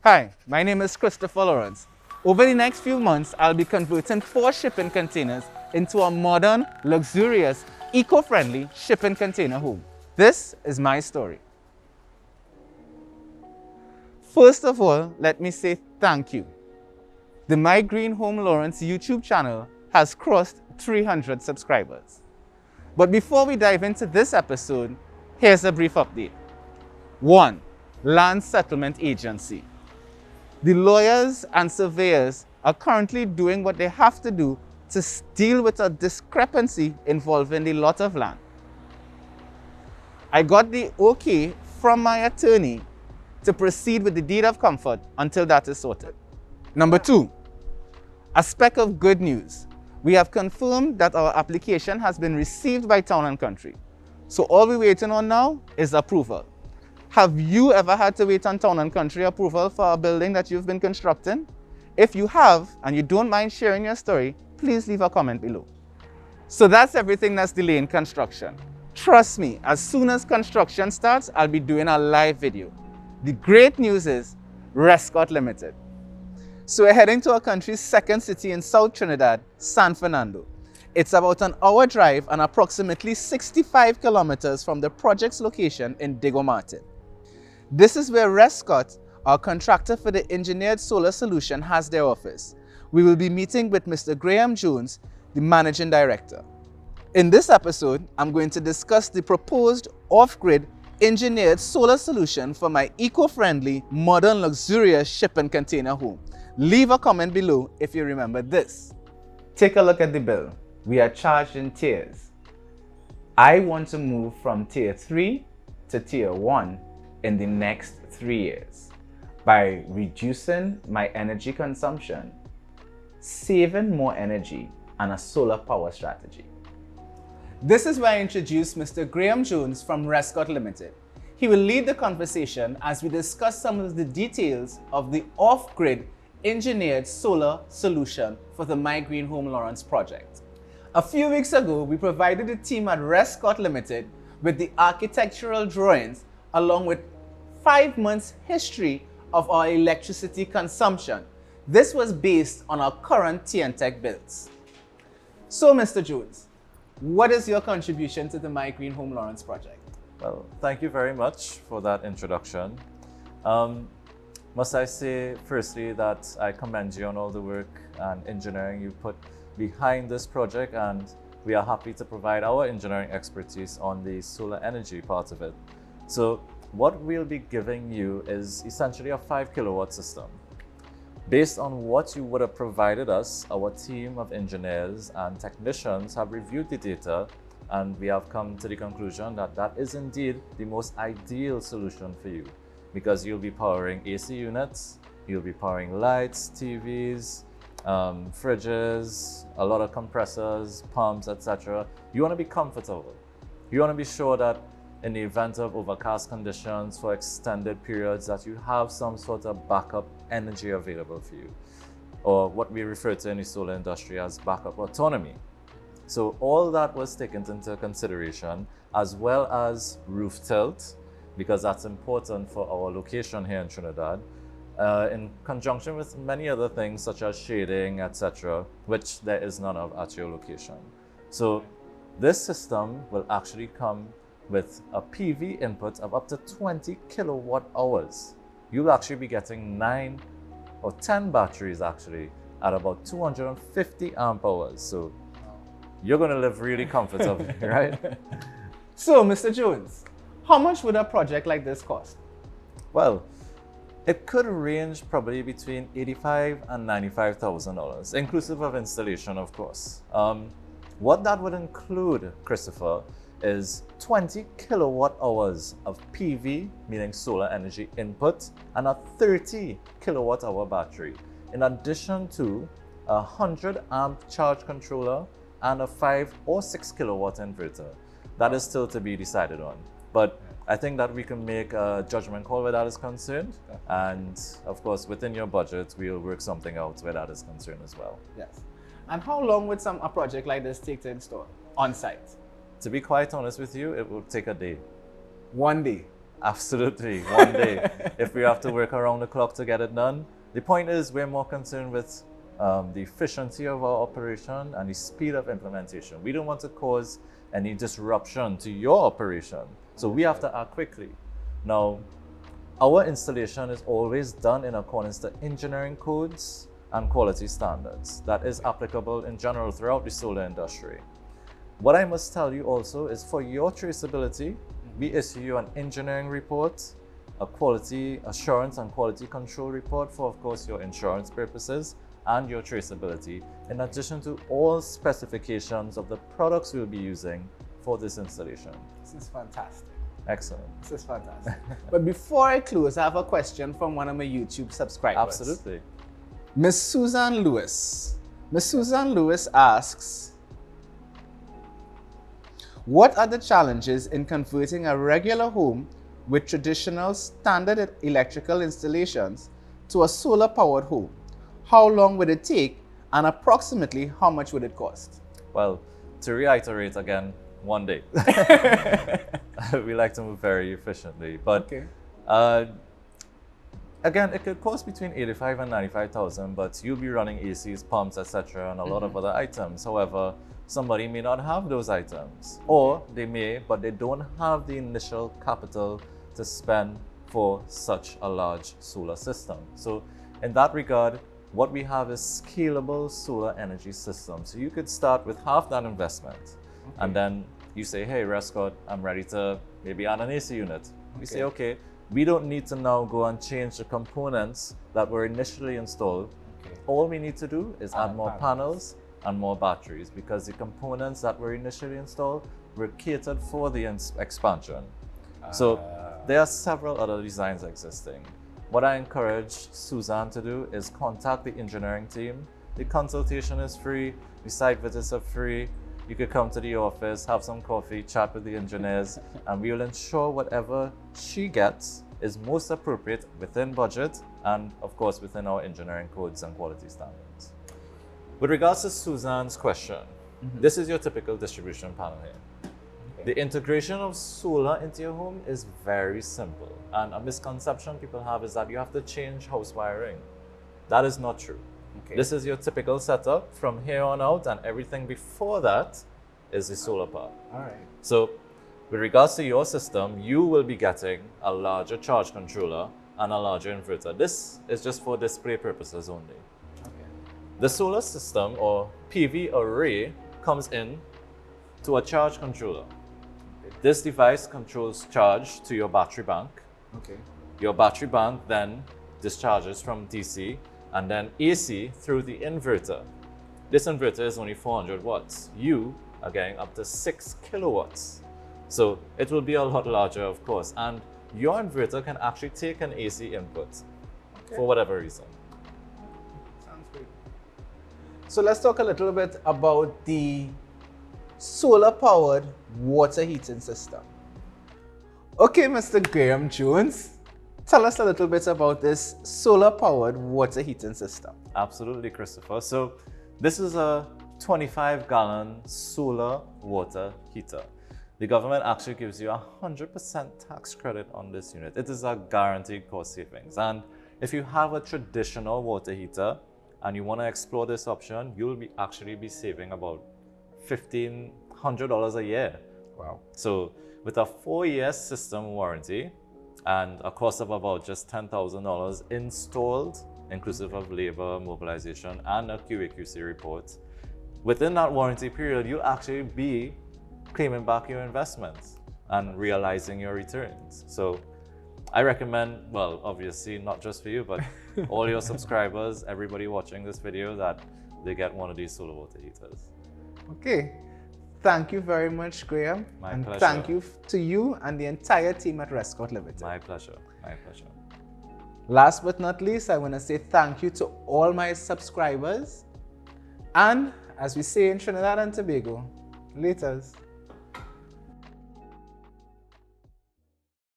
Hi, my name is Christopher Lawrence. Over the next few months, I'll be converting 4 shipping containers into a modern, luxurious, eco-friendly shipping container home. This is my story. First of all, let me say thank you. The My Green Home Lawrence YouTube channel has crossed 300 subscribers. But before we dive into this episode, here's a brief update. 1. Land Settlement Agency. The lawyers and surveyors are currently doing what they have to do to deal with a discrepancy involving the lot of land. I got the okay from my attorney to proceed with the deed of comfort until that is sorted. Number 2, a speck of good news. We have confirmed that our application has been received by Town and Country. So all we're waiting on now is approval. Have you ever had to wait on Town and Country approval for a building that you've been constructing? If you have, and you don't mind sharing your story, please leave a comment below. So that's everything that's delaying construction. Trust me, as soon as construction starts, I'll be doing a live video. The great news is RESSCOTT Limited. So we're heading to our country's second city in South Trinidad, San Fernando. It's about an hour drive and approximately 65 kilometers from the project's location in Diego Martin. This is where RESSCOTT, our contractor for the engineered solar solution, has their office. We will be meeting with Mr. Graham Jones, the managing director. In this episode, I'm going to discuss the proposed off-grid engineered solar solution for my eco-friendly, modern, luxurious shipping container home. Leave a comment below if you remember this. Take a look at the bill. We are charged in tiers. I want to move from tier 3 to tier 1 in the next 3 years by reducing my energy consumption, saving more energy, and a solar power strategy. This is where I introduce Mr. Graham Jones from RESSCOTT Limited. He will lead the conversation as we discuss some of the details of the off-grid engineered solar solution for the My Green Home Lawrence project. A few weeks ago, we provided the team at RESSCOTT Limited with the architectural drawings along with 5 months history of our electricity consumption. This was based on our current TNTech builds. So Mr. Jones, what is your contribution to the My Green Home Lawrence project? Well, thank you very much for that introduction. Must I say firstly that I commend you on all the work and engineering you put behind this project, and we are happy to provide our engineering expertise on the solar energy part of it. So what we'll be giving you is essentially a 5 kilowatt system. Based on what you would have provided us, our team of engineers and technicians have reviewed the data, and we have come to the conclusion that that is indeed the most ideal solution for you, because you'll be powering AC units, you'll be powering lights, TVs, fridges, a lot of compressors, pumps, etc. You want to be comfortable. You want to be sure that in the event of overcast conditions for extended periods, that you have some sort of backup energy available for you, or what we refer to in the solar industry as backup autonomy. So all that was taken into consideration, as well as roof tilt, because that's important for our location here in Trinidad, in conjunction with many other things such as shading, etc., which there is none of at your location. So this system will actually come with a PV input of up to 20 kilowatt hours. You'll actually be getting 9 or 10 batteries actually at about 250 amp hours. So you're going to live really comfortably, right? So Mr. Jones, how much would a project like this cost? Well, it could range probably between $85,000 and $95,000, inclusive of installation, of course. What that would include, Christopher, is 20 kilowatt hours of PV, meaning solar energy input, and a 30 kilowatt hour battery, in addition to a 100 amp charge controller and a 5 or 6 kilowatt inverter. That is still to be decided on, but I think that we can make a judgment call where that is concerned. And of course, within your budget, we'll work something out where that is concerned as well. Yes. And how long would a project like this take to install on site? To be quite honest with you, it will take a day. 1 day. Absolutely, one day, if we have to work around the clock to get it done. The point is, we're more concerned with the efficiency of our operation and the speed of implementation. We don't want to cause any disruption to your operation, so we have to act quickly. Now, our installation is always done in accordance to engineering codes and quality standards that is applicable in general throughout the solar industry. What I must tell you also is, for your traceability, we issue you an engineering report, a quality assurance and quality control report for, of course, your insurance purposes and your traceability, in addition to all specifications of the products we'll be using for this installation. This is fantastic. Excellent. This is fantastic. But before I close, I have a question from one of my YouTube subscribers. Absolutely. Miss Suzanne Lewis. Miss Suzanne Lewis asks, what are the challenges in converting a regular home with traditional standard electrical installations to a solar-powered home? How long would it take, and approximately how much would it cost? Well, to reiterate again, one day. We like to move very efficiently, but okay. Again, it could cost between 85 and 95,000, but you'll be running ACs, pumps, etc., and a lot of other items. However, somebody may not have those items, or they may, but they don't have the initial capital to spend for such a large solar system. So in that regard, what we have is scalable solar energy systems. So you could start with half that investment, and then you say, hey, RESSCOTT, I'm ready to maybe add an AC unit. We say, okay, we don't need to now go and change the components that were initially installed. All we need to do is add more panels and more batteries, because the components that were initially installed were catered for the expansion. So there are several other designs existing. What I encourage Suzanne to do is contact the engineering team. The consultation is free, the site visits are free. You could come to the office, have some coffee, chat with the engineers, and we will ensure whatever she gets is most appropriate within budget and, of course, within our engineering codes and quality standards. With regards to Suzanne's question, this is your typical distribution panel here. The integration of solar into your home is very simple, and a misconception people have is that you have to change house wiring. That is not true. This is your typical setup. From here on out, and everything before that is the solar part. All right. So with regards to your system, you will be getting a larger charge controller and a larger inverter. This is just for display purposes only. The solar system, or PV array, comes in to a charge controller. This device controls charge to your battery bank. Your battery bank then discharges from DC and then AC through the inverter. This inverter is only 400 watts. You are getting up to 6 kilowatts. So it will be a lot larger, of course. And your inverter can actually take an AC input for whatever reason. Sounds great. So let's talk a little bit about the solar-powered water heating system. Okay, Mr. Graham Jones, tell us a little bit about this solar-powered water heating system. Absolutely, Christopher. So this is a 25-gallon solar water heater. The government actually gives you 100% tax credit on this unit. It is a guaranteed cost savings. And if you have a traditional water heater and you want to explore this option, you'll actually be saving about $1,500 a year. Wow. So with a 4-year system warranty and a cost of about just $10,000 installed, inclusive of labor, mobilization, and a QA/QC report, within that warranty period, you'll actually be claiming back your investments and realizing your returns. So I recommend, well, obviously not just for you, but all your subscribers, everybody watching this video, that they get one of these solar water heaters. Okay. Thank you very much, Graham. My and pleasure. Thank you to you and the entire team at RESSCOTT Limited. My pleasure. My pleasure. Last but not least, I want to say thank you to all my subscribers. And as we say in Trinidad and Tobago, laters.